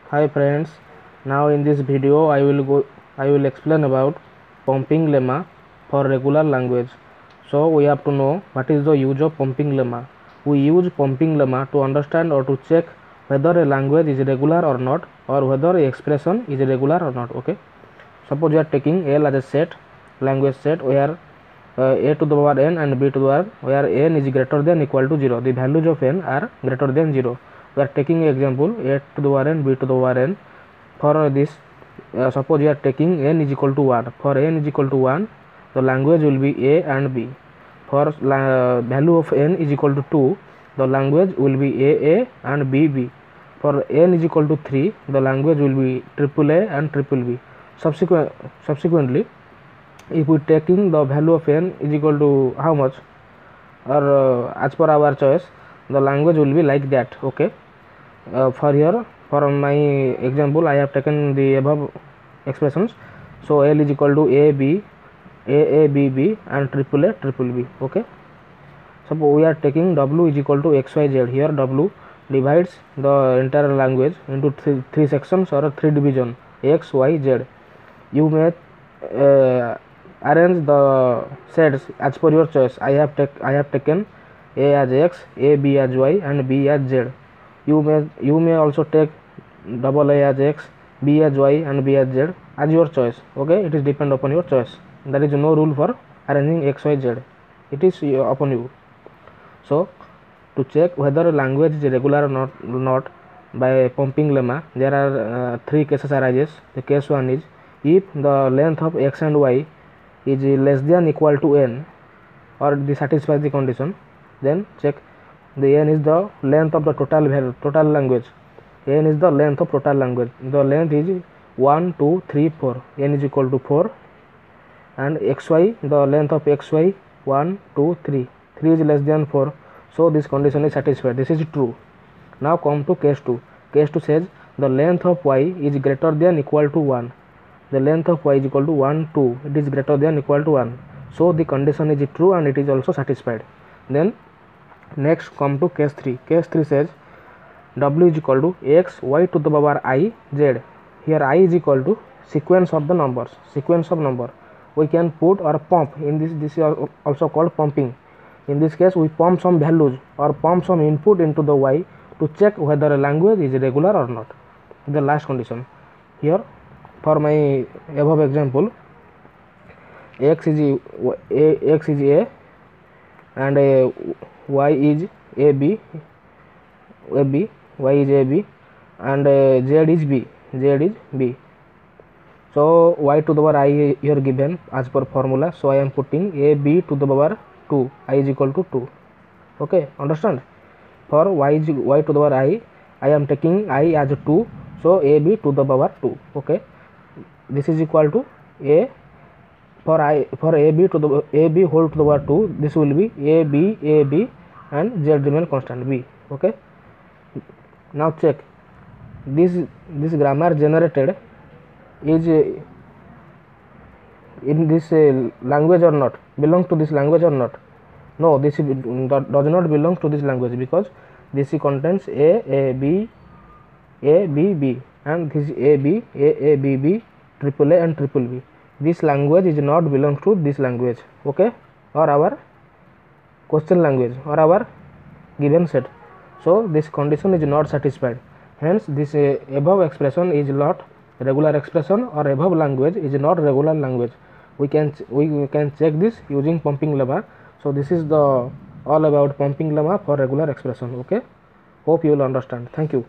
Hi friends, now in this video I will explain about pumping lemma for regular language. So we have to know what is the use of pumping lemma. We use pumping lemma to understand or to check whether a language is regular or not, or whether a expression is regular or not. Okay, suppose you are taking L as a set, language set, where a to the power n and b to the power where n is greater than equal to 0. The values of n are greater than 0. We are taking example a to the power n, b to the power n. For this, suppose you are taking n is equal to 1. For n is equal to 1, the language will be a and b. For value of n is equal to 2, the language will be a and b. For n is equal to 3, the language will be AAA and BBB. Subsequently, if we taking the value of n is equal to how much, or as per our choice, the language will be like that. Okay, for my example I have taken the above expressions. So L is equal to AB, AABB and AAA. Okay, suppose we are taking W is equal to XYZ. Here W divides the entire language into three sections or three division, X, Y, Z. You may arrange the sets as per your choice. I have taken A as X, A B as Y and B as Z. You may also take double A as X, B as Y and B as Z as your choice. Okay, it is depend upon your choice. There is no rule for arranging X, Y, Z. It is upon you. So to check whether a language is regular or not by pumping lemma, there are three cases arises. The case one is if the length of X and Y is less than equal to n, or this satisfies the condition, then check the n is the length of the total language. N is the length of total language. The length is 1, 2, 3, 4. N is equal to 4. And xy, the length of xy 1, 2, 3. 3 is less than 4. So this condition is satisfied. This is true. Now come to case 2. Case 2 says the length of y is greater than equal to 1. The length of y is equal to 1, 2. It is greater than equal to 1. So the condition is true and it is also satisfied. Then next come to case 3. Case 3 says w is equal to x, y to the power I, z. Here I is equal to sequence of the numbers. Sequence of number. We can put or pump. In this is also called pumping. In this case we pump some values or pump some input into the y to check whether a language is regular or not. The last condition. Here for my above example, x is a and y is ab, y is ab and z is b. So y to the power I here given as per formula. So I am putting ab to the power 2, I is equal to 2. Okay, understand? For y to the power I am taking I as 2. So ab to the power 2. Okay, this is equal to a for ab to the ab whole to the power 2. This will be ab and z remain constant b. Okay, now check this grammar generated is in this language or not, belongs to this language or not. No, this does not belong to this language, because this contains a b and this a b b, AAA and BBB. This language is not belongs to this language. Okay, or our question language or our given set. So this condition is not satisfied. Hence this above expression is not regular expression, or above language is not regular language. We can check this using pumping lemma. So this is the all about pumping lemma for regular expression. Okay, hope you will understand. Thank you.